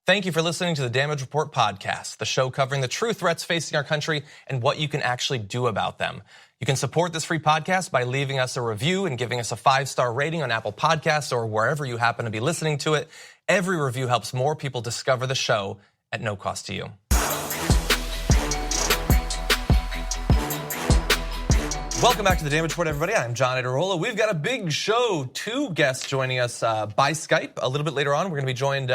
Thank you for listening to the Damage Report podcast, the show covering the true threats facing our country and what you can actually do about them. You can support this free podcast by leaving us a review and giving us a 5-star rating on Apple Podcasts or wherever you happen to be listening to it. Every review helps more people discover the show at no cost to you. Welcome back to the Damage Report, everybody. I'm John Ederola. We've got a big show. 2 guests joining us by Skype. A little bit later on, we're going to be joined.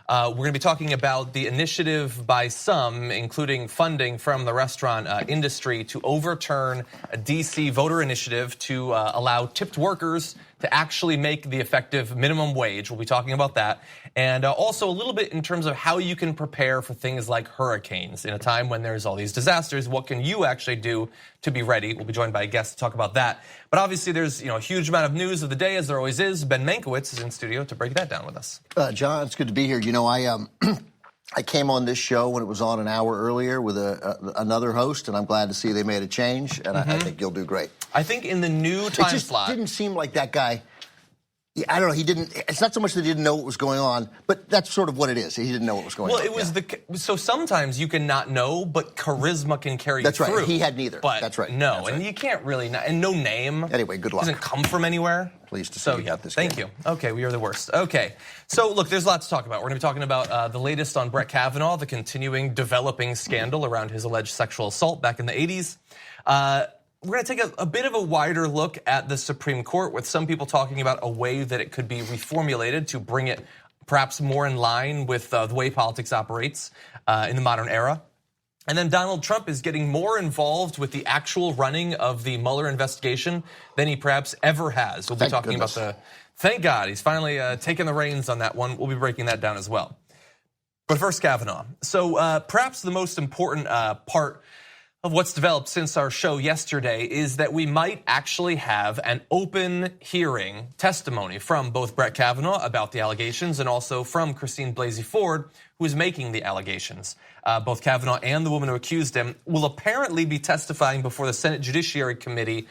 We're going to be talking about the initiative by some, including funding from the restaurant industry, to overturn a DC voter initiative to allow tipped workers to actually make the effective minimum wage. We'll be talking about that. And also a little bit in terms of how you can prepare for things like hurricanes. In a time when there's all these disasters, what can you actually do to be ready? We'll be joined by a guest to talk about that. But obviously there's a huge amount of news of the day, as there always is. Ben Mankiewicz is in studio to break that down with us. John, it's good to be here. I came on this show when it was on an hour earlier with another host, and I'm glad to see they made a change, and I think you'll do great. I think in the new time slot. It didn't seem like that guy. I don't know. He didn't. It's not so much that he didn't know what was going on, but that's sort of what it is. He didn't know what was going on. Well, it was so sometimes you can not know, but charisma can carry you through. That's right. He had neither. But that's right. No, that's right. And you can't really not, and no name. Anyway, good luck. Doesn't come from anywhere. Pleased to see you got this. Thank you. Okay, we are the worst. Okay, so look, there's lots to talk about. We're going to be talking about the latest on Brett Kavanaugh, the continuing developing scandal around his alleged sexual assault back in the 80s. We're going to take a bit of a wider look at the Supreme Court, with some people talking about a way that it could be reformulated to bring it perhaps more in line with the way politics operates in the modern era. And then Donald Trump is getting more involved with the actual running of the Mueller investigation than he perhaps ever has. We'll be talking about thank God, he's finally taken the reins on that one. We'll be breaking that down as well. But first, Kavanaugh. So perhaps the most important part of what's developed since our show yesterday is that we might actually have an open hearing testimony from both Brett Kavanaugh about the allegations and also from Christine Blasey Ford, who is making the allegations. Both Kavanaugh and the woman who accused him will apparently be testifying before the Senate Judiciary Committee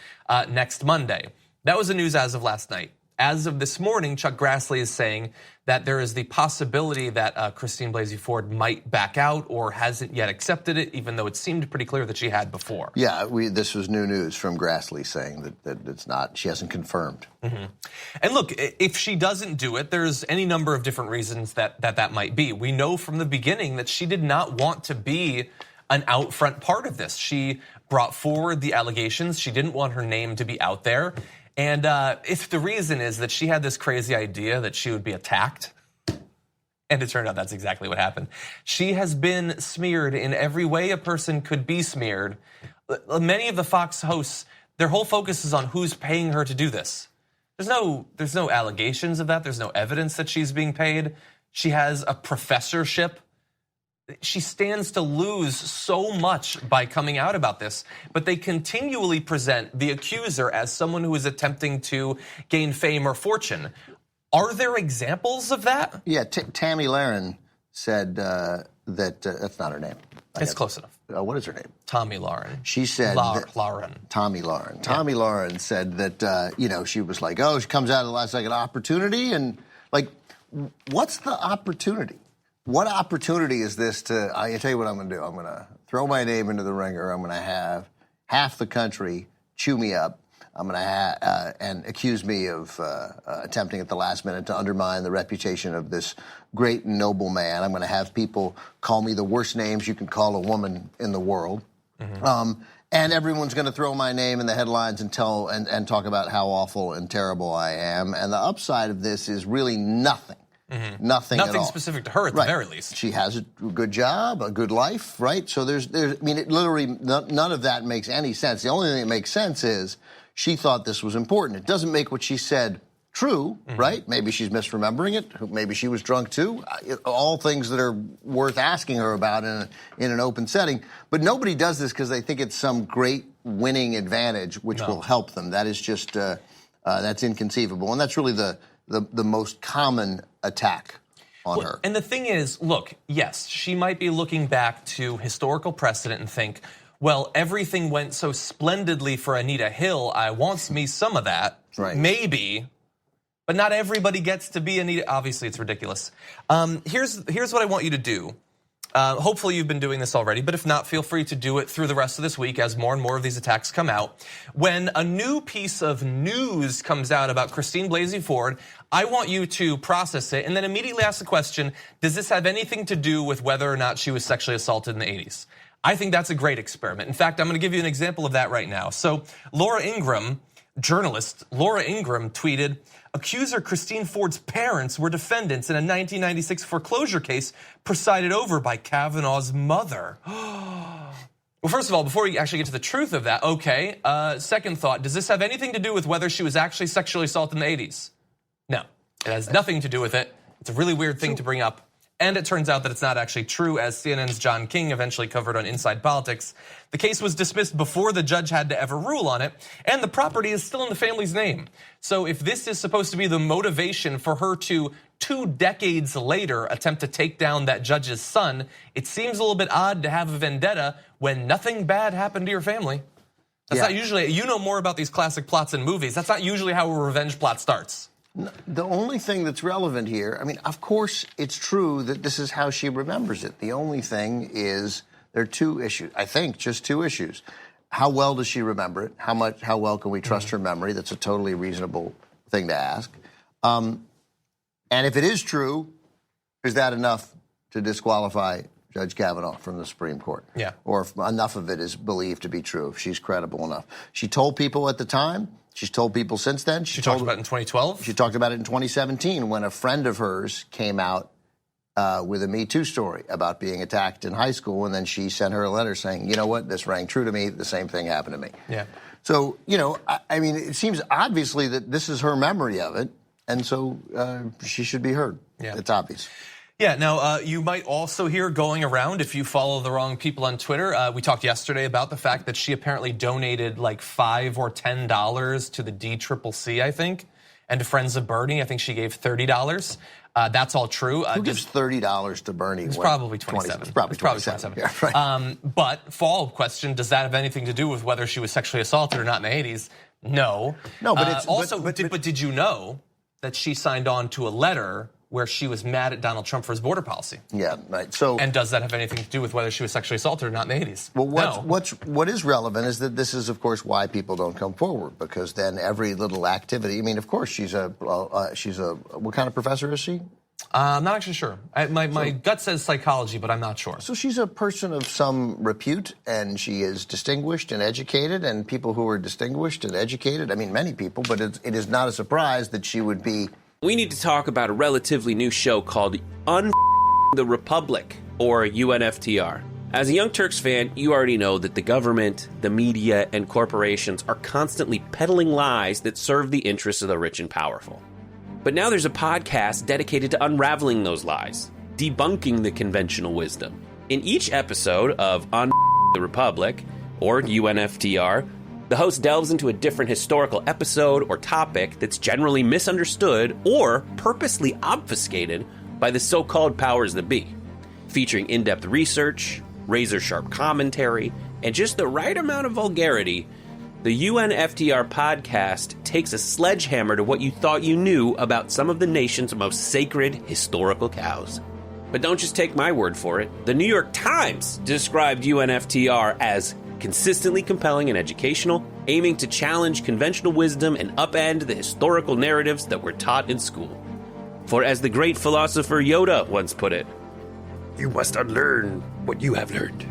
next Monday. That was the news as of last night. As of this morning, Chuck Grassley is saying that there is the possibility that Christine Blasey Ford might back out or hasn't yet accepted it, even though it seemed pretty clear that she had before. Yeah, this was new news from Grassley saying that it's not, she hasn't confirmed. And look, if she doesn't do it, there's any number of different reasons that might be. We know from the beginning that she did not want to be an out front part of this. She brought forward the allegations. She didn't want her name to be out there. And if the reason is that she had this crazy idea that she would be attacked, and it turned out that's exactly what happened. She has been smeared in every way a person could be smeared. Many of the Fox hosts, their whole focus is on who's paying her to do this. There's no allegations of that. There's no evidence that she's being paid. She has a professorship. She stands to lose so much by coming out about this, but they continually present the accuser as someone who is attempting to gain fame or fortune. Are there examples of that? Yeah, Tammy Lauren said that, that's not her name. It's close enough. What is her name? Tommy Lauren. She said Lauren. Tommy Lauren. Tommy Lauren said that, she was like, oh, she comes out of the last second opportunity, and like, what's the opportunity? What opportunity is this to, I tell you what I'm going to do. I'm going to throw my name into the ringer. I'm going to have half the country chew me up. I'm going to and accuse me of attempting at the last minute to undermine the reputation of this great and noble man. I'm going to have people call me the worst names you can call a woman in the world. And everyone's going to throw my name in the headlines and talk about how awful and terrible I am. And the upside of this is really nothing. Nothing at all. Specific to her at the very least. She has a good job, a good life, right? So none of that makes any sense. The only thing that makes sense is she thought this was important. It doesn't make what she said true, right? Maybe she's misremembering it. Maybe she was drunk too. All things that are worth asking her about in an open setting. But nobody does this because they think it's some great winning advantage, which will help them. That is just that's inconceivable, and that's really the most common attack on her. And the thing is, look, yes, she might be looking back to historical precedent and think, well, everything went so splendidly for Anita Hill, I wants me some of that. Right. Maybe. But not everybody gets to be Anita. Obviously, it's ridiculous. Here's what I want you to do. Hopefully you've been doing this already, but if not, feel free to do it through the rest of this week as more and more of these attacks come out. When a new piece of news comes out about Christine Blasey Ford, I want you to process it and then immediately ask the question, does this have anything to do with whether or not she was sexually assaulted in the 80s? I think that's a great experiment. In fact, I'm going to give you an example of that right now. So Laura Ingraham, journalist Laura Ingraham tweeted, accuser Christine Ford's parents were defendants in a 1996 foreclosure case presided over by Kavanaugh's mother. Well, first of all, before we actually get to the truth of that, okay, second thought, does this have anything to do with whether she was actually sexually assaulted in the 80s? No, it has nothing to do with it. It's a really weird thing to bring up. And it turns out that it's not actually true, as CNN's John King eventually covered on Inside Politics. The case was dismissed before the judge had to ever rule on it, and the property is still in the family's name. So if this is supposed to be the motivation for her to 2 decades later attempt to take down that judge's son, it seems a little bit odd to have a vendetta when nothing bad happened to your family. That's not usually, you know more about these classic plots in movies. That's not usually how a revenge plot starts. The only thing that's relevant here, I mean, of course, it's true that this is how she remembers it. The only thing is there are 2 issues, I think, just 2 issues. How well does she remember it? How well can we trust her memory? That's a totally reasonable thing to ask. And if it is true, is that enough to disqualify Judge Kavanaugh from the Supreme Court? Yeah. Or if enough of it is believed to be true, if she's credible enough. She told people at the time. She's told people since then. She talked about it in 2012? She talked about it in 2017 when a friend of hers came out with a Me Too story about being attacked in high school, and then she sent her a letter saying, you know what, this rang true to me, the same thing happened to me. Yeah. So, you know, I mean, it seems obviously that this is her memory of it, and so she should be heard. Yeah. It's obvious. Yeah, now you might also hear going around, if you follow the wrong people on Twitter, we talked yesterday about the fact that she apparently donated like $5 or $10 to the DCCC, I think, and to Friends of Bernie, I think she gave $30. That's all true. Who gives $30 to Bernie? It's probably 27. It's probably 27. Yeah, right. But follow-up question, does that have anything to do with whether she was sexually assaulted or not in the 80s? No. No, but it's... Also, but did you know that she signed on to a letter where she was mad at Donald Trump for his border policy? Yeah, right. So, and does that have anything to do with whether she was sexually assaulted or not in the 80s? Well, what is relevant is that this is, of course, why people don't come forward, because then every little activity. I mean, of course, she's a what kind of professor is she? I'm not actually sure. My gut says psychology, but I'm not sure. So she's a person of some repute, and she is distinguished and educated, and people who are distinguished and educated, I mean, many people, but it is not a surprise that she would be. We need to talk about a relatively new show called the Republic, or UNFTR. As a Young Turks fan, you already know that the government, the media, and corporations are constantly peddling lies that serve the interests of the rich and powerful. But now there's a podcast dedicated to unraveling those lies, debunking the conventional wisdom. In each episode of the Republic, or UNFTR, the host delves into a different historical episode or topic that's generally misunderstood or purposely obfuscated by the so-called powers that be, featuring in-depth research, razor-sharp commentary, and just the right amount of vulgarity. The UNFTR podcast takes a sledgehammer to what you thought you knew about some of the nation's most sacred historical cows. But don't just take my word for it. The New York Times described UNFTR as consistently compelling and educational, aiming to challenge conventional wisdom and upend the historical narratives that were taught in school. For as the great philosopher Yoda once put it, you must unlearn what you have learned.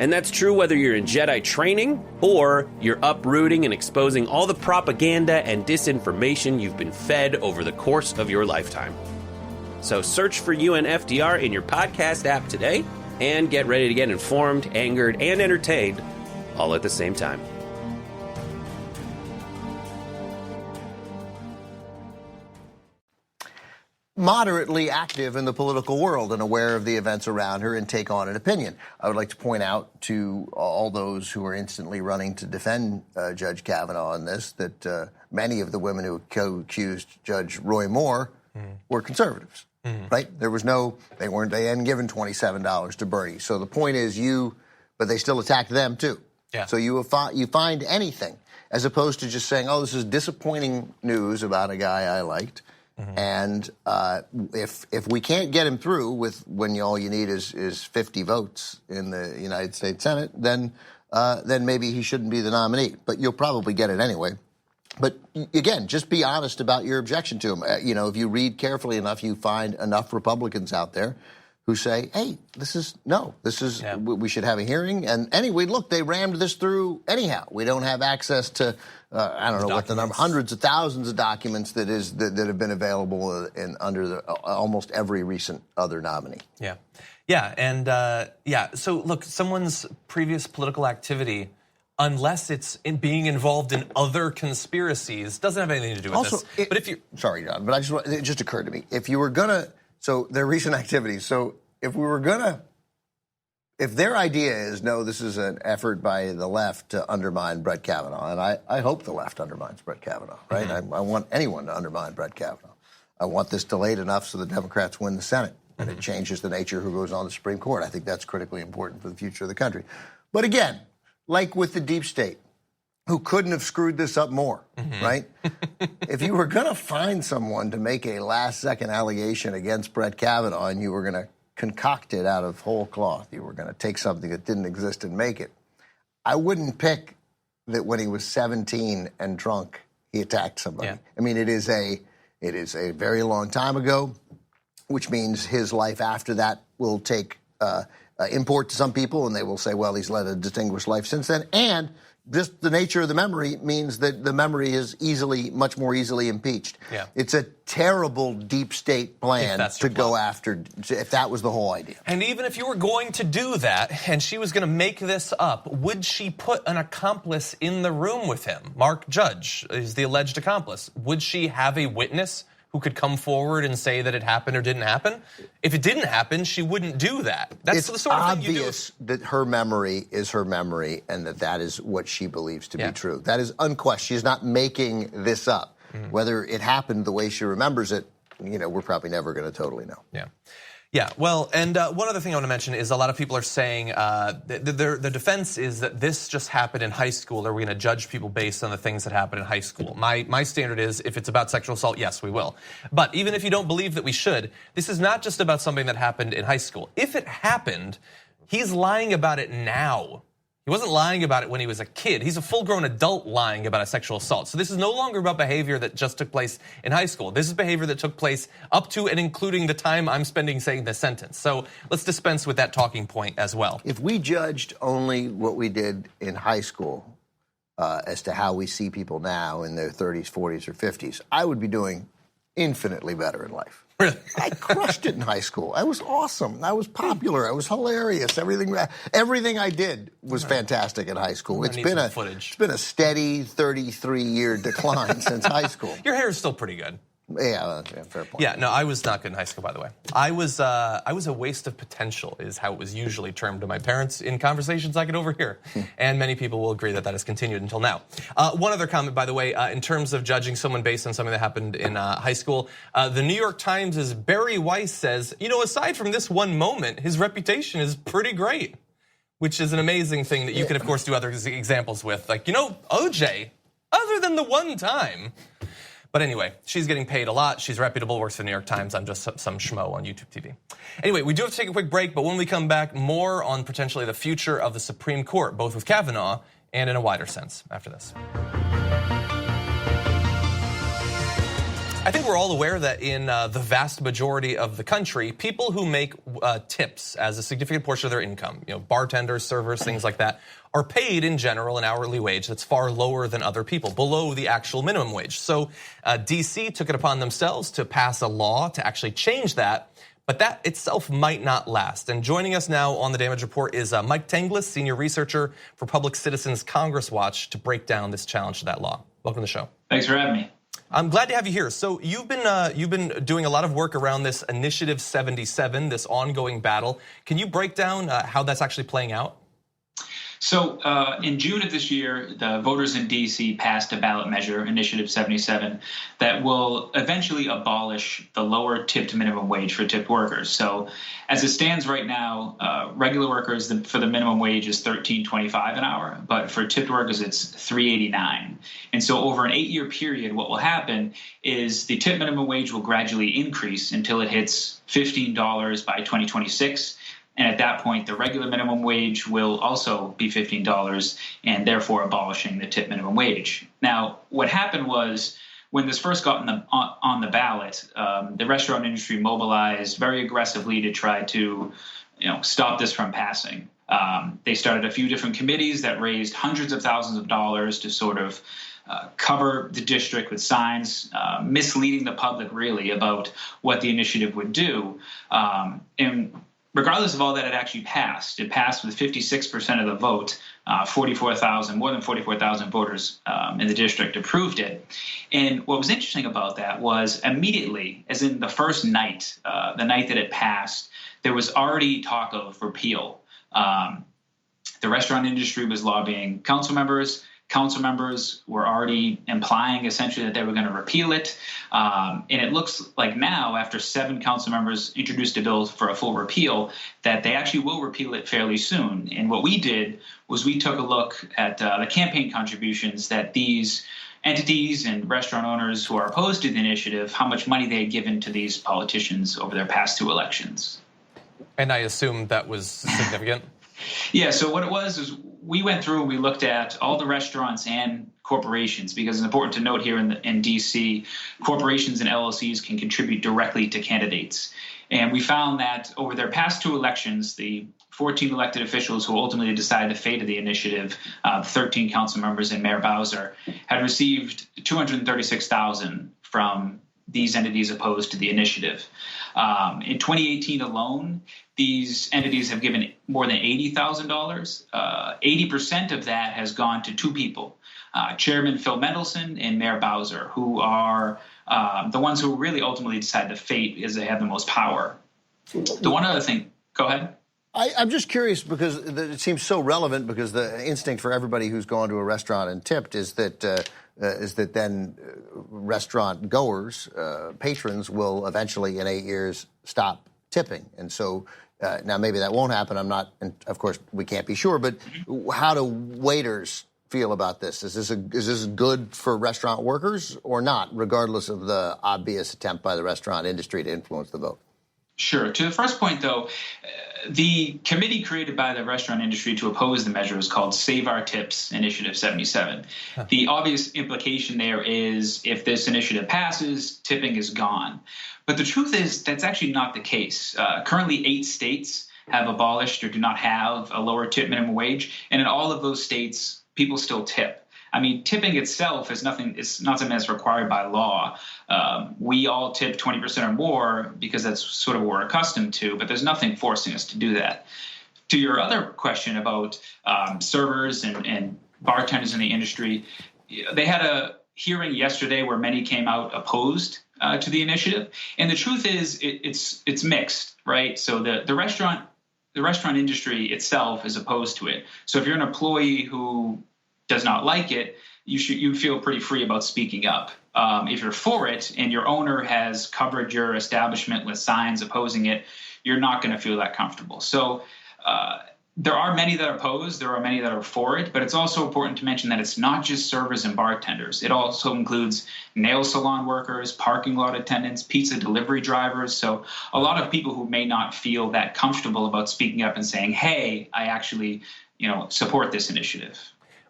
And that's true whether you're in Jedi training or you're uprooting and exposing all the propaganda and disinformation you've been fed over the course of your lifetime. So search for UNFTR in your podcast app today and get ready to get informed, angered, and entertained all at the same time. Moderately active in the political world and aware of the events around her and take on an opinion. I would like to point out to all those who are instantly running to defend Judge Kavanaugh on this that many of the women who accused Judge Roy Moore were conservatives, right? There was they hadn't given $27 to Bernie. So the point is but they still attacked them too. Yeah. So you find anything, as opposed to just saying, oh, this is disappointing news about a guy I liked. And if we can't get him through when all you need is 50 votes in the United States Senate, then maybe he shouldn't be the nominee. But you'll probably get it anyway. But again, just be honest about your objection to him. If you read carefully enough, you find enough Republicans out there who say, hey, we should have a hearing. And anyway, look, they rammed this through anyhow. We don't have access to, I don't know what the number, hundreds of thousands of documents that have been available under almost every recent other nominee. Yeah. Yeah. And so look, someone's previous political activity, unless it's being involved in other conspiracies, doesn't have anything to do with this. But if you, sorry, John, but it just occurred to me, if you were gonna, so their recent activities. So if their idea is, no, this is an effort by the left to undermine Brett Kavanaugh, and I hope the left undermines Brett Kavanaugh, right? I want anyone to undermine Brett Kavanaugh. I want this delayed enough so the Democrats win the Senate, and it changes the nature of who goes on the Supreme Court. I think that's critically important for the future of the country. But again, like with the deep state, who couldn't have screwed this up more, right? If you were going to find someone to make a last-second allegation against Brett Kavanaugh and you were going to concoct it out of whole cloth, you were going to take something that didn't exist and make it, I wouldn't pick that when he was 17 and drunk, he attacked somebody. Yeah. I mean, it is a very long time ago, which means his life after that will take import to some people, and they will say, well, he's led a distinguished life since then. And just the nature of the memory means that the memory is much more easily impeached. Yeah. It's a terrible deep state plan to go after, if that was the whole idea. And even if you were going to do that, and she was going to make this up, would she put an accomplice in the room with him? Mark Judge is the alleged accomplice. Would she have a witness who could come forward and say that it happened or didn't happen? If it didn't happen, she wouldn't do that. That's the sort of thing you do. It's obvious that her memory is her memory and that is what she believes to be true. That is unquestioned. She's not making this up. Whether it happened the way she remembers it, we're probably never going to totally know. Yeah. Yeah, well, and one other thing I want to mention is a lot of people are saying the defense is that this just happened in high school. Are we going to judge people based on the things that happened in high school? My standard is, if it's about sexual assault, yes, we will. But even if you don't believe that we should, this is not just about something that happened in high school. If it happened, he's lying about it now. He wasn't lying about it when he was a kid. He's a full-grown adult lying about a sexual assault. So this is no longer about behavior that just took place in high school. This is behavior that took place up to and including the time I'm spending saying this sentence. So let's dispense with that talking point as well. If we judged only what we did in high school as to how we see people now in their 30s, 40s, or 50s, I would be doing infinitely better in life. Really? I crushed it in high school. I was awesome. I was popular. I was hilarious. Everything I did was fantastic in high school. It's been a steady 33-year decline since high school. Your hair is still pretty good. Yeah, fair point. Yeah, no, I was not good in high school, by the way. I was a waste of potential, is how it was usually termed to my parents in conversations I could overhear. And many people will agree that that has continued until now. One other comment, by the way, in terms of judging someone based on something that happened in high school, the New York Times' Barry Weiss says, aside from this one moment, his reputation is pretty great, which is an amazing thing that you can, of course, do other examples with. Like, OJ, other than the one time. But anyway, she's getting paid a lot. She's reputable, works for the New York Times. I'm just some schmo on YouTube TV. Anyway, we do have to take a quick break, but when we come back, more on potentially the future of the Supreme Court, both with Kavanaugh and in a wider sense after this. I think we're all aware that in the vast majority of the country, people who make tips as a significant portion of their income, bartenders, servers, things like that, are paid in general an hourly wage that's far lower than other people, below the actual minimum wage. So DC took it upon themselves to pass a law to actually change that, but that itself might not last. And joining us now on the Damage Report is Mike Tanglis, senior researcher for Public Citizens Congress Watch, to break down this challenge to that law. Welcome to the show. Thanks for having me. I'm glad to have you here. So you've been doing a lot of work around this Initiative 77, this ongoing battle. Can you break down how that's actually playing out? So in June of this year, the voters in D.C. passed a ballot measure, Initiative 77, that will eventually abolish the lower tipped minimum wage for tipped workers. So as it stands right now, regular workers, for the minimum wage is $13.25 an hour, but for tipped workers, it's $3.89. And so over an 8-year period, what will happen is the tipped minimum wage will gradually increase until it hits $15 by 2026. And at that point, the regular minimum wage will also be $15 and therefore abolishing the tip minimum wage. Now, what happened was when this first got on the ballot, the restaurant industry mobilized very aggressively to try to stop this from passing. They started a few different committees that raised hundreds of thousands of dollars to sort of cover the district with signs, misleading the public really about what the initiative would do. And regardless of all that, it actually passed. It passed with 56% of the vote. More than 44,000 voters in the district approved it. And what was interesting about that was immediately, as in the first night, the night that it passed, there was already talk of repeal. The restaurant industry was lobbying council members. Council members were already implying essentially that they were going to repeal it. And it looks like now, after 7 council members introduced a bill for a full repeal, that they actually will repeal it fairly soon. And what we did was we took a look at the campaign contributions that these entities and restaurant owners who are opposed to the initiative, how much money they had given to these politicians over their past 2 elections. And I assume that was significant? Yeah, so what it was is we went through and we looked at all the restaurants and corporations, because it's important to note here in D.C., corporations and LLCs can contribute directly to candidates. And we found that over their past 2 elections, the 14 elected officials who ultimately decided the fate of the initiative, 13 council members and Mayor Bowser, had received $236,000 from these entities opposed to the initiative. In 2018 alone, these entities have given more than $80,000. 80% of that has gone to 2 people, Chairman Phil Mendelson and Mayor Bowser, who are the ones who really ultimately decide the fate as they have the most power. The one other thing, go ahead. I'm just curious because it seems so relevant, because the instinct for everybody who's gone to a restaurant and tipped is that then restaurant goers, patrons, will eventually in 8 years stop tipping. And so now maybe that won't happen. I'm not, and of course we can't be sure, but how do waiters feel about this? Is this good for restaurant workers or not, regardless of the obvious attempt by the restaurant industry to influence the vote? Sure. To the first point, though, the committee created by the restaurant industry to oppose the measure is called Save Our Tips Initiative 77. The obvious implication there is if this initiative passes, tipping is gone. But the truth is that's actually not the case. Currently, 8 states have abolished or do not have a lower tip minimum wage. And in all of those states, people still tip. I mean, tipping itself is nothing. It's not something that's required by law. We all tip 20% or more because that's sort of what we're accustomed to, but there's nothing forcing us to do that. To your other question about servers and bartenders in the industry, they had a hearing yesterday where many came out opposed to the initiative. And the truth is it's mixed, right? So the restaurant industry itself is opposed to it. So if you're an employee who does not like it, you feel pretty free about speaking up. If you're for it and your owner has covered your establishment with signs opposing it, you're not going to feel that comfortable. So there are many that oppose, there are many that are for it, but it's also important to mention that it's not just servers and bartenders. It also includes nail salon workers, parking lot attendants, pizza delivery drivers. So a lot of people who may not feel that comfortable about speaking up and saying, hey, I actually support this initiative.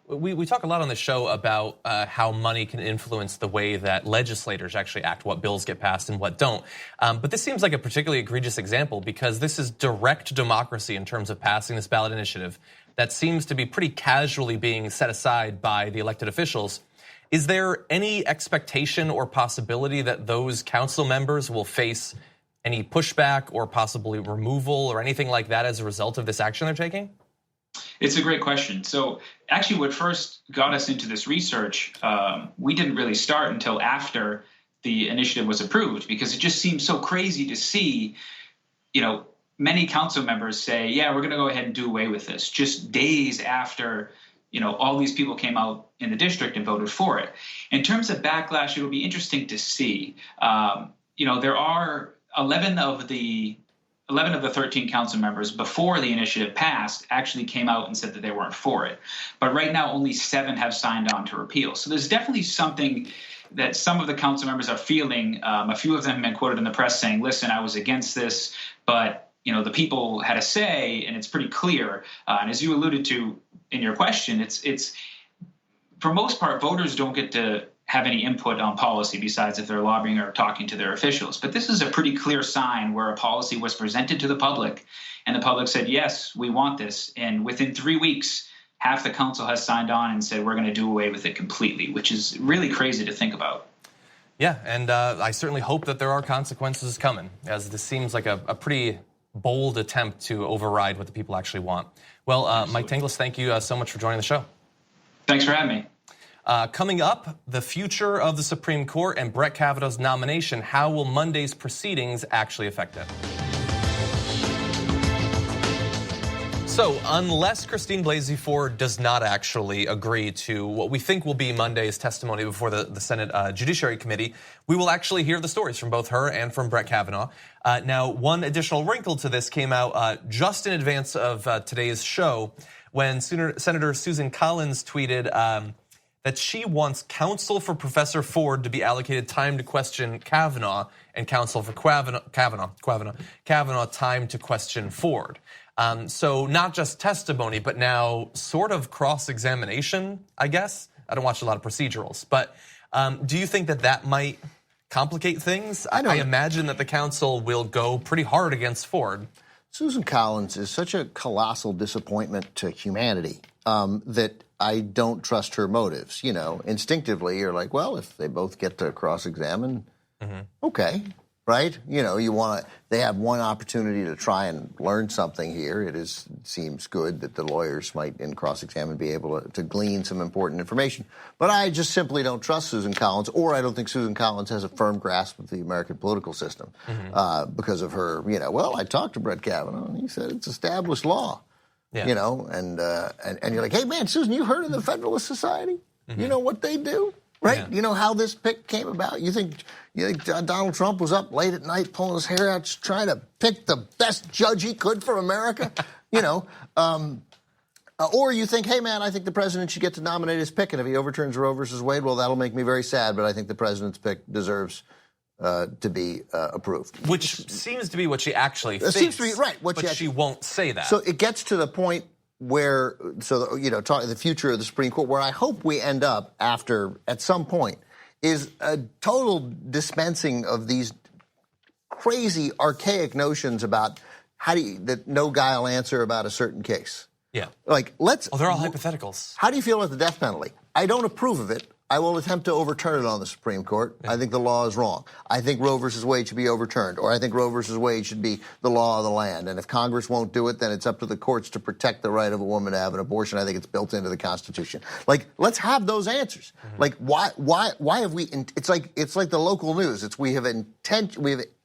We talk a lot on the show about how money can influence the way that legislators actually act, what bills get passed and what don't. But this seems like a particularly egregious example because this is direct democracy in terms of passing this ballot initiative that seems to be pretty casually being set aside by the elected officials. Is there any expectation or possibility that those council members will face any pushback or possibly removal or anything like that as a result of this action they're taking? It's a great question. So actually what first got us into this research, we didn't really start until after the initiative was approved because it just seemed so crazy to see, many council members say, yeah, we're going to go ahead and do away with this, just days after all these people came out in the district and voted for it. In terms of backlash, it'll be interesting to see. There are 11 of the 13 council members before the initiative passed actually came out and said that they weren't for it. But right now, only 7 have signed on to repeal. So there's definitely something that some of the council members are feeling. A few of them have been quoted in the press saying, listen, I was against this, but the people had a say, and it's pretty clear. And as you alluded to in your question, it's for most part, voters don't get to have any input on policy besides if they're lobbying or talking to their officials. But this is a pretty clear sign where a policy was presented to the public, and the public said, yes, we want this. And within 3 weeks, half the council has signed on and said, we're going to do away with it completely, which is really crazy to think about. Yeah, and I certainly hope that there are consequences coming, as this seems like a pretty bold attempt to override what the people actually want. Well, Mike Tanglis, thank you so much for joining the show. Thanks for having me. Coming up, the future of the Supreme Court and Brett Kavanaugh's nomination. How will Monday's proceedings actually affect it? So, unless Christine Blasey Ford does not actually agree to what we think will be Monday's testimony before the Senate Judiciary Committee, we will actually hear the stories from both her and from Brett Kavanaugh. Now, one additional wrinkle to this came out just in advance of today's show when Senator Susan Collins tweeted that she wants counsel for Professor Ford to be allocated time to question Kavanaugh and counsel for Kavanaugh time to question Ford. So not just testimony, but now sort of cross-examination, I guess. I don't watch a lot of procedurals, but do you think that might complicate things? I imagine that the council will go pretty hard against Ford. Susan Collins is such a colossal disappointment to humanity that I don't trust her motives. Instinctively, you're like, well, if they both get to cross-examine, okay. Right? They have one opportunity to try and learn something here. It seems good that the lawyers might, in cross-examine, be able to glean some important information. But I just simply don't trust Susan Collins, or I don't think Susan Collins has a firm grasp of the American political system because of her, I talked to Brett Kavanaugh, and he said it's established law. Yeah. And you're like, hey, man, Susan, you heard of the Federalist Society? You know what they do? Right? Yeah. You know how this pick came about? You think Donald Trump was up late at night pulling his hair out just trying to pick the best judge he could for America? Or you think, hey, man, I think the president should get to nominate his pick, and if he overturns Roe versus Wade, well, that'll make me very sad, but I think the president's pick deserves to be approved. Which seems to be what she actually thinks. Seems to be right. But she won't say that. So it gets to the point where, the future of the Supreme Court, where I hope we end up at some point, is a total dispensing of these crazy, archaic notions about that no guy will answer about a certain case. Yeah. Like, they're all hypotheticals. How do you feel about the death penalty? I don't approve of it. I will attempt to overturn it on the Supreme Court. Yeah. I think the law is wrong. I think Roe versus Wade should be overturned, or I think Roe versus Wade should be the law of the land. And if Congress won't do it, then it's up to the courts to protect the right of a woman to have an abortion. I think it's built into the Constitution. Like, let's have those answers. Like, why have we? It's like the local news. We have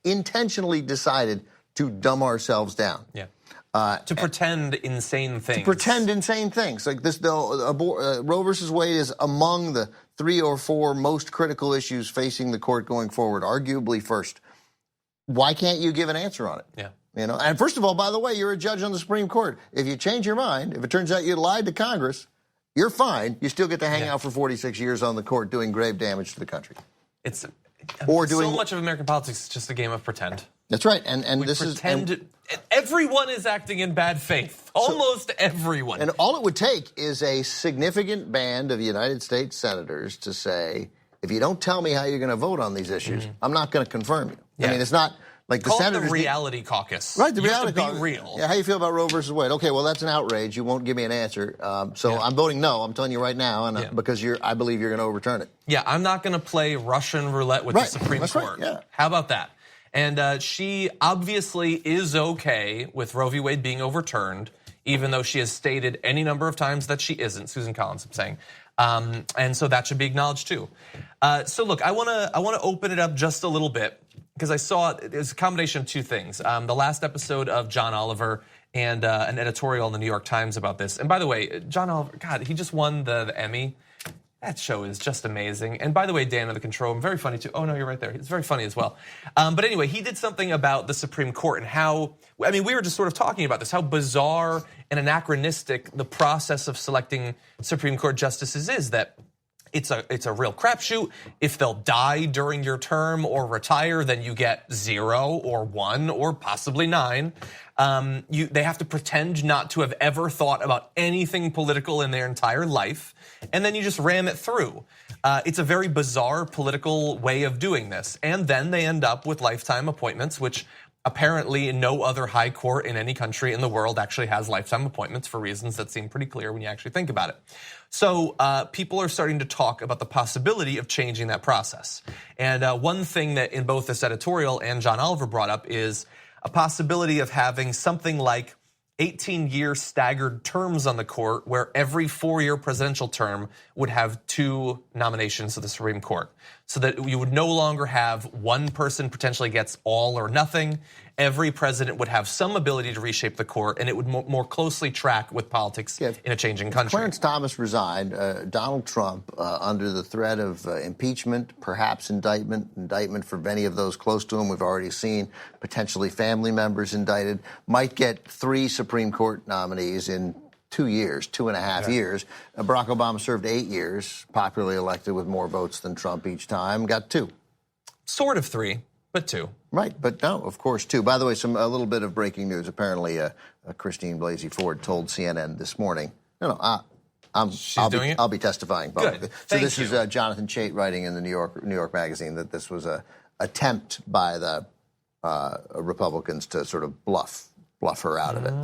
intentionally decided to dumb ourselves down. Yeah. To pretend insane things. Like this, Roe versus Wade is among the 3 or 4 most critical issues facing the court going forward, arguably first. Why can't you give an answer on it? Yeah. And first of all, by the way, you're a judge on the Supreme Court. If you change your mind, if it turns out you lied to Congress, you're fine. You still get to hang out for 46 years on the court doing grave damage to the country. So much of American politics is just a game of pretend. That's right, and we this pretend everyone is acting in bad faith. Almost everyone. And all it would take is a significant band of United States senators to say, if you don't tell me how you're going to vote on these issues, I'm not going to confirm you. Yeah. I mean, it's not like the senators. The reality caucus. Right, the reality caucus. Be real. Yeah, how you feel about Roe versus Wade? Okay, well, that's an outrage. You won't give me an answer. I'm voting no. I'm telling you right now, because I believe you're going to overturn it. Yeah, I'm not going to play Russian roulette with the Supreme Court. Right, yeah. How about that? And she obviously is okay with Roe v. Wade being overturned, even though she has stated any number of times that she isn't. Susan Collins, I'm saying, and so that should be acknowledged too. So look, I want to open it up just a little bit. because I saw it was a combination of two things. The last episode of John Oliver and an editorial in the New York Times about this. And by the way, John Oliver, God, he just won the Emmy. That show is just amazing. And by the way, Dan of the Control Room, very funny too. Oh no, you're right there. It's very funny as well. But anyway, he did something about the Supreme Court and how, I mean, we were just sort of talking about this, how bizarre and anachronistic the process of selecting Supreme Court justices is, that it's a real crapshoot. If they'll die during your term or retire, then you get 0 or 1 or possibly 9. They have to pretend not to have ever thought about anything political in their entire life, and then you just ram it through. It's a very bizarre political way of doing this, and then they end up with lifetime appointments, which apparently no other high court in any country in the world actually has lifetime appointments for reasons that seem pretty clear when you actually think about it. So people are starting to talk about the possibility of changing that process. And one thing that in both this editorial and John Oliver brought up is a possibility of having something like 18-year staggered terms on the court, where every 4-year presidential term would have 2 nominations to the Supreme Court, so that you would no longer have one person potentially gets all or nothing. Every president would have some ability to reshape the court, and it would more closely track with politics in a changing country. Clarence Thomas resigned. Donald Trump, under the threat of impeachment, perhaps indictment for many of those close to him. We've already seen potentially family members indicted. Might get 3 Supreme Court nominees in 2 years, 2.5 years. Barack Obama served 8 years, popularly elected with more votes than Trump each time, got 2. Sort of 3, but 2. Right, but no, of course, 2. By the way, a little bit of breaking news. Apparently, Christine Blasey Ford told CNN this morning, I'll be testifying publicly. So this is Jonathan Chait writing in the New York Magazine that this was a attempt by the Republicans to sort of bluff her out of it.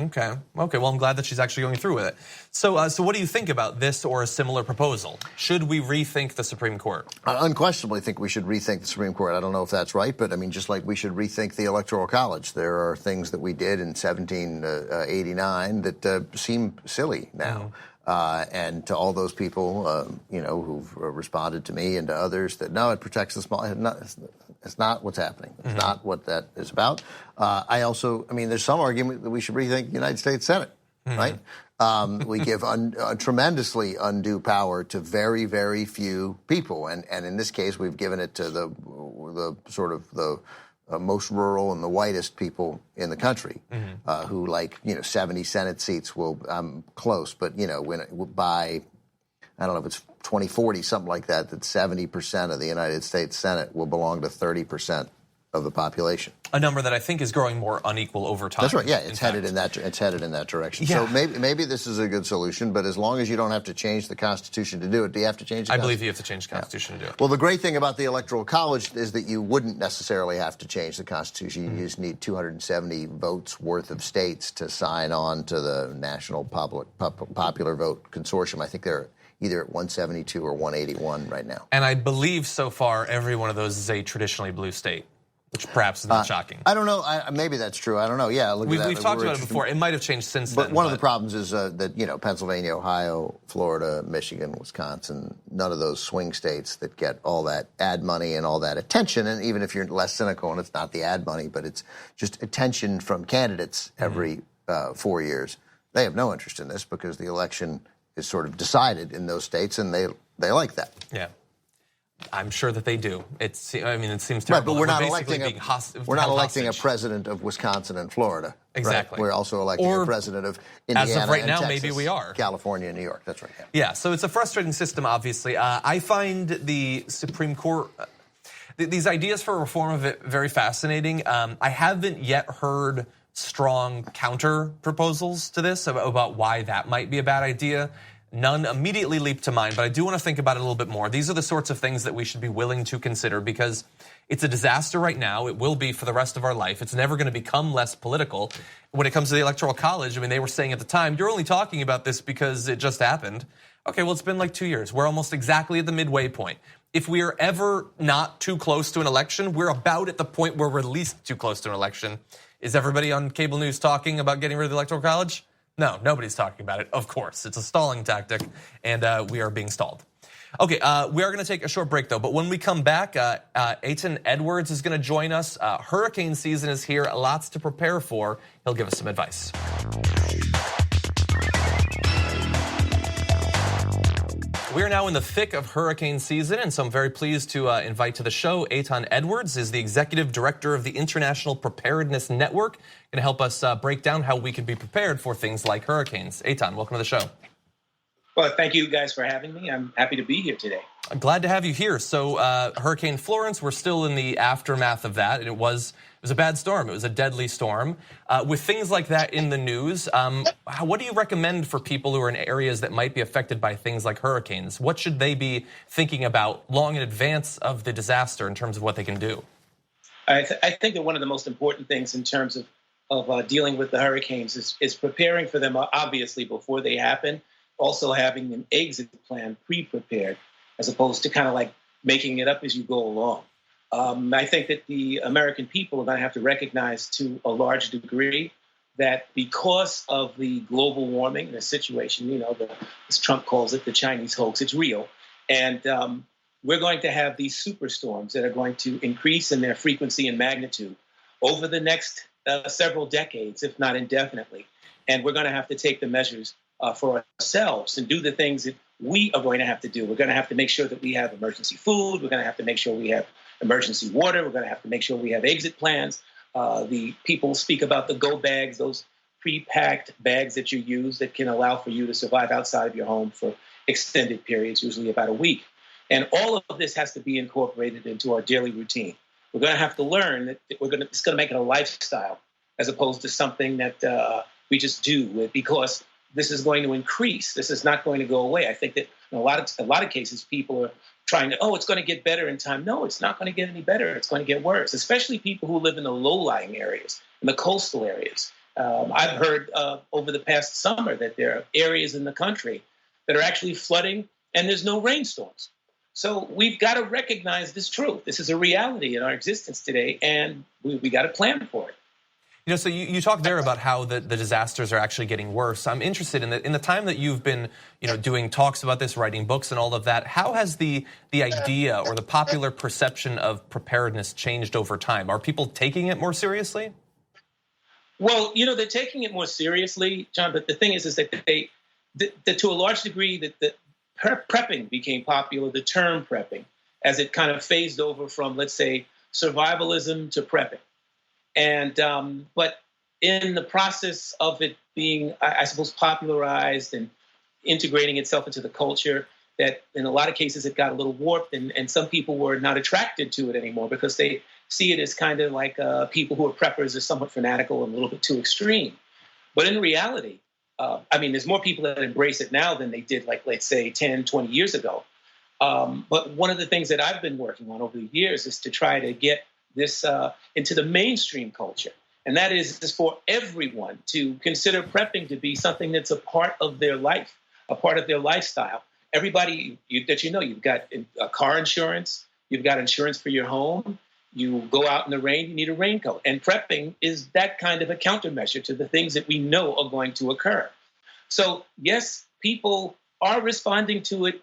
Okay. Well, I'm glad that she's actually going through with it. So what do you think about this or a similar proposal? Should we rethink the Supreme Court? I unquestionably think we should rethink the Supreme Court. I don't know if that's right, but I mean, just like we should rethink the Electoral College. There are things that we did in 1789 that seem silly now. And to all those people, who've responded to me and to others that, no, it protects the small. It's not what's happening. It's not what that is about. There's some argument that we should rethink the United States Senate, right? We give tremendously undue power to very, very few people. And in this case, we've given it to the sort of the most rural and the whitest people in the country, who 70 Senate seats will, close, but by, I don't know if it's 2040, something like that 70% of the United States Senate will belong to 30% of the population. A number that I think is growing more unequal over time. That's right. Yeah, it's headed in that direction. Yeah. So maybe this is a good solution, but as long as you don't have to change the Constitution to do it, do you have to change the Constitution? I believe you have to change the Constitution to do it. Well, the great thing about the Electoral College is that you wouldn't necessarily have to change the Constitution. You just need 270 votes worth of states to sign on to the National Popular Vote Consortium. I think they're either at 172 or 181 right now. And I believe so far every one of those is a traditionally blue state, which perhaps is not shocking. I don't know. Maybe that's true. I don't know. Yeah, look at that. We've talked about it before. It might have changed since then. But one of the problems is that Pennsylvania, Ohio, Florida, Michigan, Wisconsin, none of those swing states that get all that ad money and all that attention. And even if you're less cynical and it's not the ad money, but it's just attention from candidates every 4 years, they have no interest in this because the election is sort of decided in those states, and they like that. Yeah. I'm sure that they do. It seems terrible. Right, but we're not electing a president of Wisconsin and Florida. Exactly. Right? We're also electing a president of Indiana, as of right and now, Texas, maybe we are. California and New York. That's right. Yeah. So it's a frustrating system, obviously. I find the Supreme Court, these ideas for reform of it very fascinating. I haven't yet heard strong counter proposals to this about why that might be a bad idea. None immediately leap to mind, but I do want to think about it a little bit more. These are the sorts of things that we should be willing to consider because it's a disaster right now. It will be for the rest of our life. It's never going to become less political. When it comes to the Electoral College, they were saying at the time, you're only talking about this because it just happened. Okay, well, it's been like 2 years. We're almost exactly at the midway point. If we are ever not too close to an election, we're about at the point where we're least too close to an election. Is everybody on cable news talking about getting rid of the Electoral College? No, nobody's talking about it, of course. It's a stalling tactic, and we are being stalled. Okay, we are going to take a short break, though. But when we come back, Aton Edwards is going to join us. Hurricane season is here. Lots to prepare for. He'll give us some advice. We are now in the thick of hurricane season, and so I'm very pleased to invite to the show Aton Edwards, is the executive director of the International Prepardness Network, going to help us break down how we can be prepared for things like hurricanes. Aton, welcome to the show. Well, thank you guys for having me. I'm happy to be here today. I'm glad to have you here. So Hurricane Florence, we're still in the aftermath of that, and it was a bad storm. It was a deadly storm. With things like that in the news, what do you recommend for people who are in areas that might be affected by things like hurricanes? What should they be thinking about long in advance of the disaster in terms of what they can do? I think that one of the most important things in terms of dealing with the hurricanes is preparing for them, obviously, before they happen. Also having an exit plan pre-prepared, as opposed to kind of like making it up as you go along. I think that the American people are going to have to recognize to a large degree that because of the global warming, the situation, as Trump calls it, the Chinese hoax, it's real. And we're going to have these superstorms that are going to increase in their frequency and magnitude over the next several decades, if not indefinitely. And we're going to have to take the measures for ourselves and do the things that we are going to have to do. We're going to have to make sure that we have emergency food. We're going to have to make sure we have emergency water. We're going to have to make sure we have exit plans. The people speak about the go bags, those pre-packed bags that you use that can allow for you to survive outside of your home for extended periods, usually about a week. And all of this has to be incorporated into our daily routine. We're going to have to learn that it's going to make it a lifestyle as opposed to something that we just do because this is going to increase. This is not going to go away. I think that in a lot of cases, people are trying to, it's going to get better in time. No, it's not going to get any better. It's going to get worse, especially people who live in the low-lying areas, in the coastal areas. I've heard over the past summer that there are areas in the country that are actually flooding and there's no rainstorms. So we've got to recognize this truth. This is a reality in our existence today, and we got to plan for it. So you talked there about how the disasters are actually getting worse. I'm interested in the time that you've been, doing talks about this, writing books and all of that. How has the idea or the popular perception of preparedness changed over time? Are people taking it more seriously? Well, they're taking it more seriously, John. But the thing is that that to a large degree, that prepping became popular. The term prepping, as it kind of phased over from, let's say, survivalism to prepping. And but in the process of it being, I suppose, popularized and integrating itself into the culture, that in a lot of cases it got a little warped, and some people were not attracted to it anymore because they see it as kind of like people who are preppers are somewhat fanatical and a little bit too extreme. But in reality, there's more people that embrace it now than they did, like, let's say, 10, 20 years ago. But one of the things that I've been working on over the years is to try to get this into the mainstream culture. And that is for everyone to consider prepping to be something that's a part of their life, a part of their lifestyle. Everybody that you've got car insurance, you've got insurance for your home, you go out in the rain, you need a raincoat. And prepping is that kind of a countermeasure to the things that we know are going to occur. So yes, people are responding to it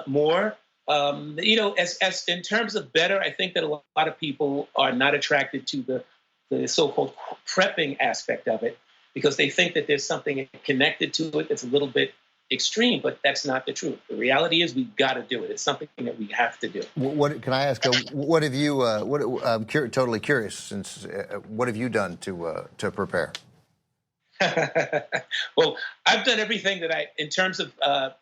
more. As in terms of better, I think that a lot of people are not attracted to the so-called prepping aspect of it because they think that there's something connected to it that's a little bit extreme, but that's not the truth. The reality is we've got to do it. It's something that we have to do. What can I ask? What have you? I'm totally curious. Since what have you done to prepare? Well, I've done everything that in terms of,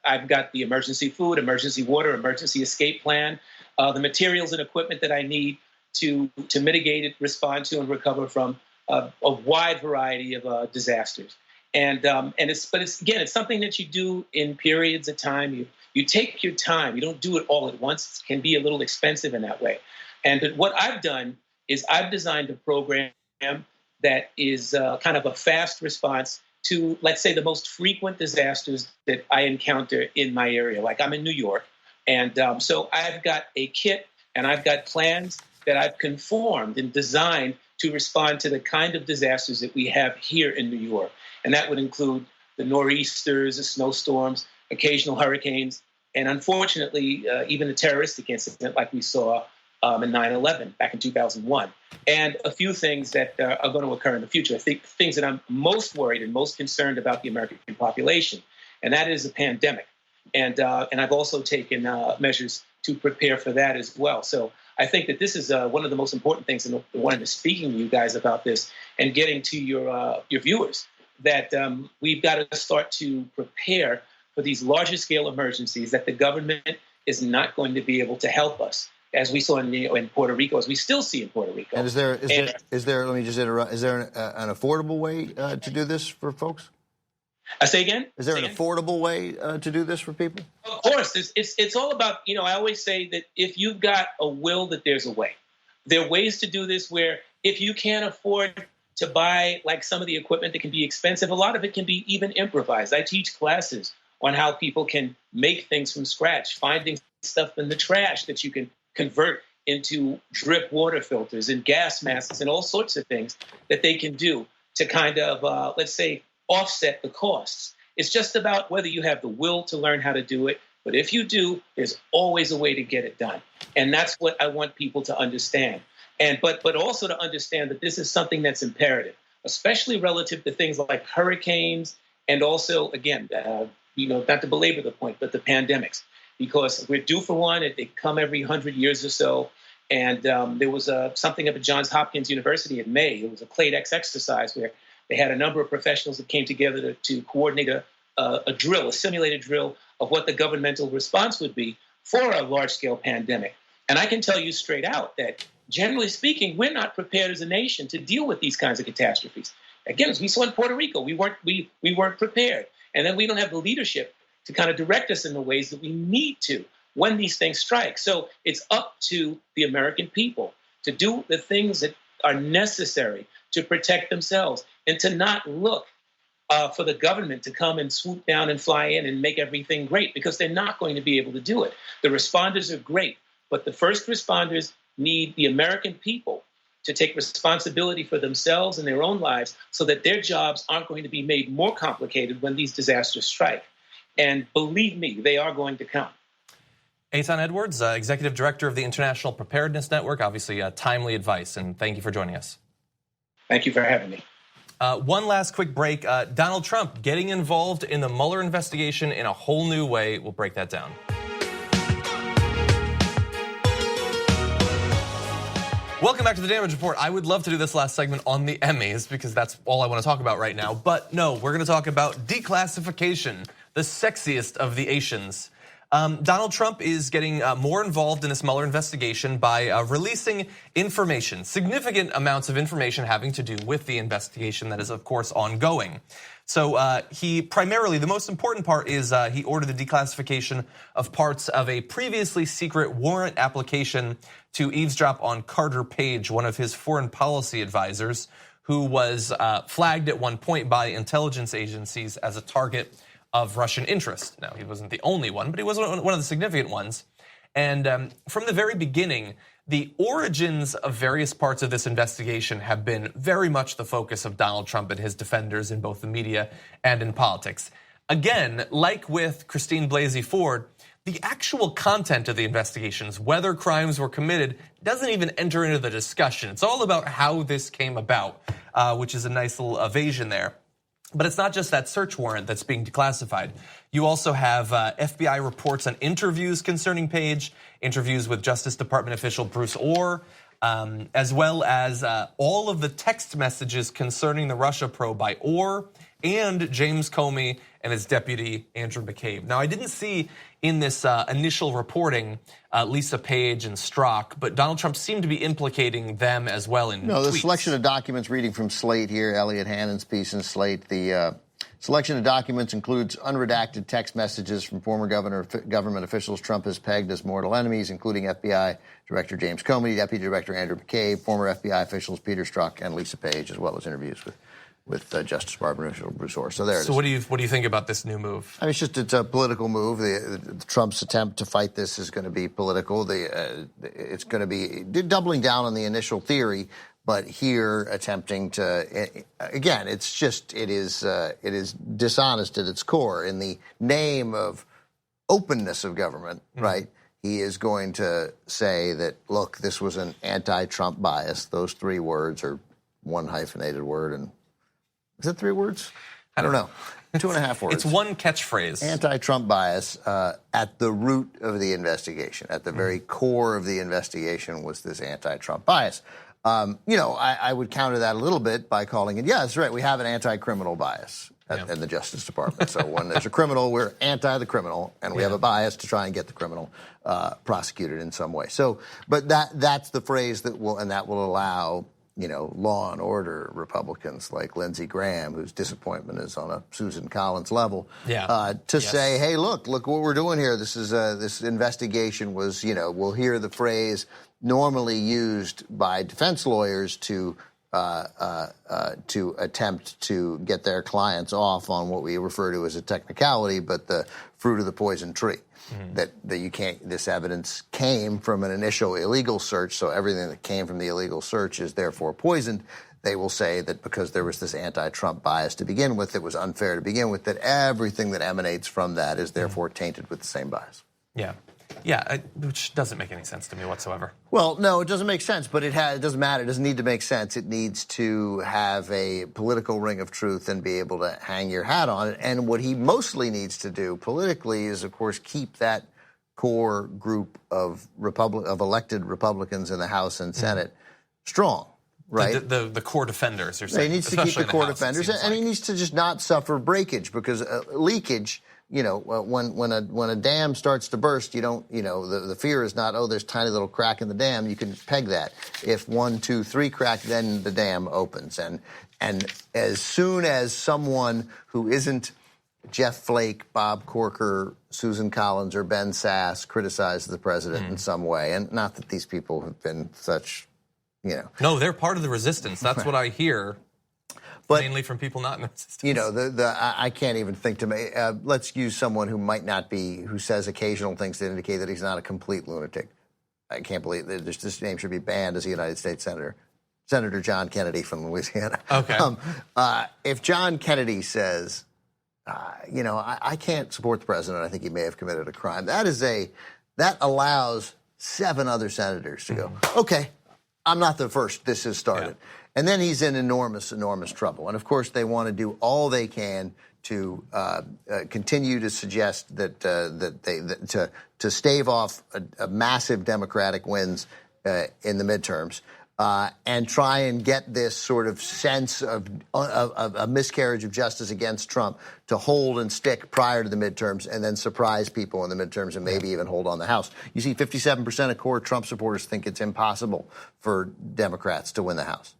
I've got the emergency food, emergency water, emergency escape plan, the materials and equipment that I need to mitigate it, respond to, and recover from a wide variety of disasters. And it's something that you do in periods of time. You take your time. You don't do it all at once. It can be a little expensive in that way. But what I've done is I've designed a program that is kind of a fast response to, let's say, the most frequent disasters that I encounter in my area. Like I'm in New York, and so I've got a kit and I've got plans that I've conformed and designed to respond to the kind of disasters that we have here in New York. And that would include the nor'easters, the snowstorms, occasional hurricanes, And unfortunately, even a terroristic incident like we saw in 9/11 back in 2001, and a few things that are going to occur in the future. I think things that I'm most worried and most concerned about the American population, and that is a pandemic. And I've also taken measures to prepare for that as well. So I think that this is one of the most important things, and I wanted to speaking to you guys about this and getting to your viewers, that we've got to start to prepare for these larger scale emergencies that the government is not going to be able to help us, as we saw in Puerto Rico, as we still see in Puerto Rico. And is there? Let me just interrupt. Is there an affordable way to do this for folks? I say again? Is there an affordable way to do this for people? Of course. It's all about, I always say that if you've got a will, that there's a way. There are ways to do this where if you can't afford to buy like some of the equipment that can be expensive, a lot of it can be even improvised. I teach classes on how people can make things from scratch, finding stuff in the trash that you can convert into drip water filters and gas masks and all sorts of things that they can do to kind of, let's say, offset the costs. It's just about whether you have the will to learn how to do it. But if you do, there's always a way to get it done. And that's what I want people to understand. But also to understand that this is something that's imperative, especially relative to things like hurricanes and also, again, not to belabor the point, but the pandemics, because we're due for one. They come every 100 years or so. And there was something up at Johns Hopkins University in May. It was a CLADEX exercise where they had a number of professionals that came together to coordinate a drill, a simulated drill of what the governmental response would be for a large-scale pandemic. And I can tell you straight out that, generally speaking, we're not prepared as a nation to deal with these kinds of catastrophes. Again, as we saw in Puerto Rico, we weren't prepared. And then we don't have the leadership to kind of direct us in the ways that we need to when these things strike. So it's up to the American people to do the things that are necessary to protect themselves and to not look for the government to come and swoop down and fly in and make everything great, because they're not going to be able to do it. The responders are great, but the first responders need the American people to take responsibility for themselves and their own lives so that their jobs aren't going to be made more complicated when these disasters strike. And believe me, they are going to come. Aton Edwards, Executive Director of the International Prepardness Network, obviously timely advice, and thank you for joining us. Thank you for having me. One last quick break. Donald Trump getting involved in the Mueller investigation in a whole new way. We'll break that down. Welcome back to the Damage Report. I would love to do this last segment on the Emmys because that's all I want to talk about right now. But no, we're going to talk about declassification, the sexiest of the Asians. Donald Trump is getting more involved in this Mueller investigation by releasing information, significant amounts of information having to do with the investigation that is, of course, ongoing. So he primarily, the most important part is he ordered the declassification of parts of a previously secret warrant application to eavesdrop on Carter Page, one of his foreign policy advisors, who was flagged at one point by intelligence agencies as a target of Russian interest. Now, he wasn't the only one, but he was one of the significant ones. And from the very beginning, the origins of various parts of this investigation have been very much the focus of Donald Trump and his defenders in both the media and in politics. Again, like with Christine Blasey Ford, the actual content of the investigations, whether crimes were committed, doesn't even enter into the discussion. It's all about how this came about, which is a nice little evasion there. But it's not just that search warrant that's being declassified. You also have FBI reports on interviews concerning Page, interviews with Justice Department official Bruce Orr, as well as all of the text messages concerning the Russia probe by Orr and James Comey and his deputy, Andrew McCabe. Now, I didn't see in this initial reporting Lisa Page and Strzok, but Donald Trump seemed to be implicating them as well in No, the tweets. selection of documents, reading from Slate here, Elliot Hannon's piece in Slate, the selection of documents includes unredacted text messages from former government officials Trump has pegged as mortal enemies, including FBI Director James Comey, Deputy Director Andrew McCabe, former FBI officials Peter Strzok and Lisa Page, as well as interviews with Justice Department official Bruce Orr. So there it is. So what do you think about this new move? I mean, it's a political move. The Trump's attempt to fight this is going to be political. It's going to be doubling down on the initial theory, but here attempting to, again, it is dishonest at its core in the name of openness of government, right? He is going to say that, look, this was an anti-Trump bias. Those 3 words are one hyphenated word. And is it 3 words? I don't know. 2.5 words. It's one catchphrase. Anti-Trump bias at the root of the investigation. At the very core of the investigation was this anti-Trump bias. I would counter that a little bit by calling it, yeah, that's right, we have an anti-criminal bias in the Justice Department. So when there's a criminal, we're anti the criminal, and we have a bias to try and get the criminal prosecuted in some way. So, but that's the phrase that will allow, law and order Republicans like Lindsey Graham, whose disappointment is on a Susan Collins level, to say, hey, look what we're doing here. This is this investigation was, we'll hear the phrase normally used by defense lawyers to attempt to get their clients off on what we refer to as a technicality, but the fruit of the poison tree. That you can't. This evidence came from an initial illegal search, so everything that came from the illegal search is therefore poisoned. They will say that because there was this anti-Trump bias to begin with, it was unfair to begin with, that everything that emanates from that is therefore tainted with the same bias. Yeah, which doesn't make any sense to me whatsoever. Well, no, it doesn't make sense, but it doesn't matter. It doesn't need to make sense. It needs to have a political ring of truth and be able to hang your hat on it. And what he mostly needs to do politically is, of course, keep that core group of elected Republicans in the House and Senate strong. Right, the core defenders. You're saying he needs to keep the core defenders, and he needs to just not suffer breakage, because leakage. When a dam starts to burst, you don't. The fear is not, there's a tiny little crack in the dam. You can peg that. If 1, 2, 3 crack, then the dam opens. And as soon as someone who isn't Jeff Flake, Bob Corker, Susan Collins, or Ben Sasse criticizes the president in some way, and not that these people have been such. No, they're part of the resistance. That's what I hear, mainly from people not in the resistance. I can't even think to me. Let's use someone who might not be, who says occasional things to indicate that he's not a complete lunatic. I can't believe that this name should be banned as a United States senator. Senator John Kennedy from Louisiana. Okay. If John Kennedy says, I can't support the president, I think he may have committed a crime. That allows 7 other senators to go, okay, I'm not the first. This has started. Yeah. And then he's in enormous, enormous trouble. And, of course, they want to do all they can to continue to suggest that to stave off a massive Democratic wins in the midterms and try and get this sort of sense of a miscarriage of justice against Trump to hold and stick prior to the midterms, and then surprise people in the midterms and maybe even hold on the House. You see 57% of core Trump supporters think it's impossible for Democrats to win the House,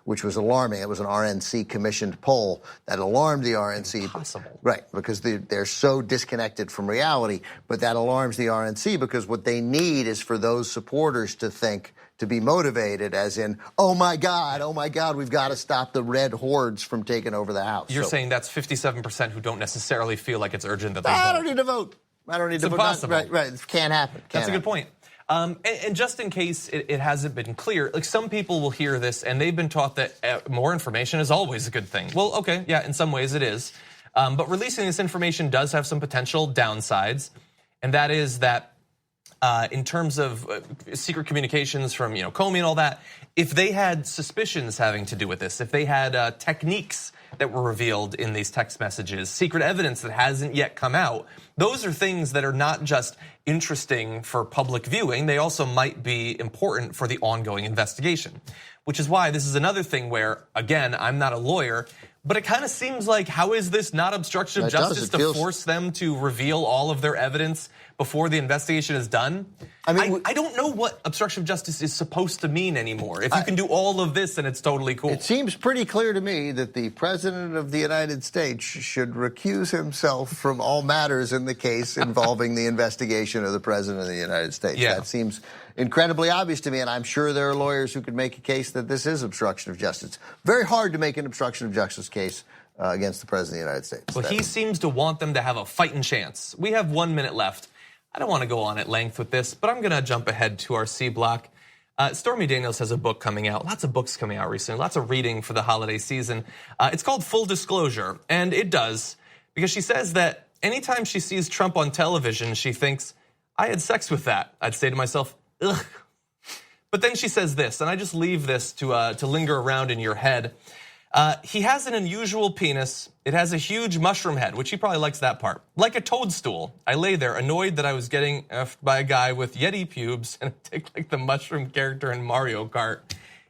which was alarming. It was an RNC commissioned poll that alarmed the RNC. Impossible. Right, because they're so disconnected from reality. But that alarms the RNC because what they need is for those supporters to think, to be motivated, as in, oh my God, we've got to stop the red hordes from taking over the House. You're saying that's 57% who don't necessarily feel like it's urgent that they vote. I don't need to vote. I don't need to vote. Impossible. Right. It can't happen. That's a good point. And just in case it hasn't been clear, like some people will hear this and they've been taught that more information is always a good thing. Well, okay, yeah, in some ways it is. But releasing this information does have some potential downsides. And that is that in terms of secret communications from Comey and all that, if they had suspicions having to do with this, if they had techniques that were revealed in these text messages, secret evidence that hasn't yet come out, those are things that are not just interesting for public viewing, they also might be important for the ongoing investigation. Which is why this is another thing where, again, I'm not a lawyer, but it kind of seems like, how is this not obstruction of justice to force them to reveal all of their evidence before the investigation is done? I mean, I don't know what obstruction of justice is supposed to mean anymore. If you can do all of this, then it's totally cool. It seems pretty clear to me that the President of the United States should recuse himself from all matters in the case involving the investigation of the President of the United States. Yeah. That seems incredibly obvious to me, and I'm sure there are lawyers who could make a case that this is obstruction of justice. Very hard to make an obstruction of justice case against the President of the United States. Well, he seems to want them to have a fighting chance. We have 1 minute left. I don't want to go on at length with this, but I'm going to jump ahead to our C block. Stormy Daniels has a book coming out. Lots of books coming out recently. Lots of reading for the holiday season. It's called Full Disclosure, and it does because she says that anytime she sees Trump on television, she thinks, I had sex with that. I'd say to myself, ugh. But then she says this, and I just leave this to linger around in your head. He has an unusual penis. It has a huge mushroom head, which he probably likes that part. Like a toadstool. I lay there annoyed that I was getting effed by a guy with Yeti pubes and a dick like the mushroom character in Mario Kart.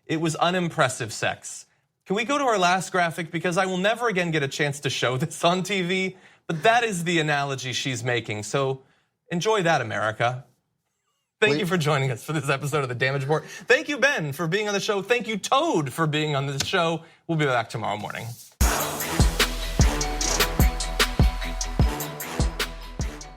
It was unimpressive sex. Can we go to our last graphic? Because I will never again get a chance to show this on TV, but that is the analogy she's making. So enjoy that, America. Thank you for joining us for this episode of The Damage Report. Thank you, Ben, for being on the show. Thank you, Toad, for being on this show. We'll be back tomorrow morning.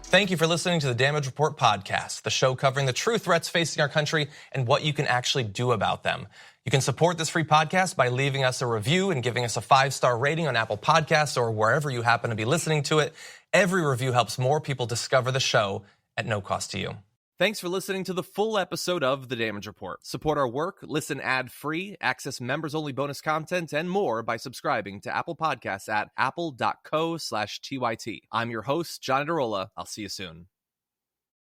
Thank you for listening to the Damage Report podcast, the show covering the true threats facing our country and what you can actually do about them. You can support this free podcast by leaving us a review and giving us a 5-star rating on Apple Podcasts or wherever you happen to be listening to it. Every review helps more people discover the show at no cost to you. Thanks for listening to the full episode of The Damage Report. Support our work, listen ad-free, access members-only bonus content, and more by subscribing to Apple Podcasts at apple.co/TYT. I'm your host, John Adarola. I'll see you soon.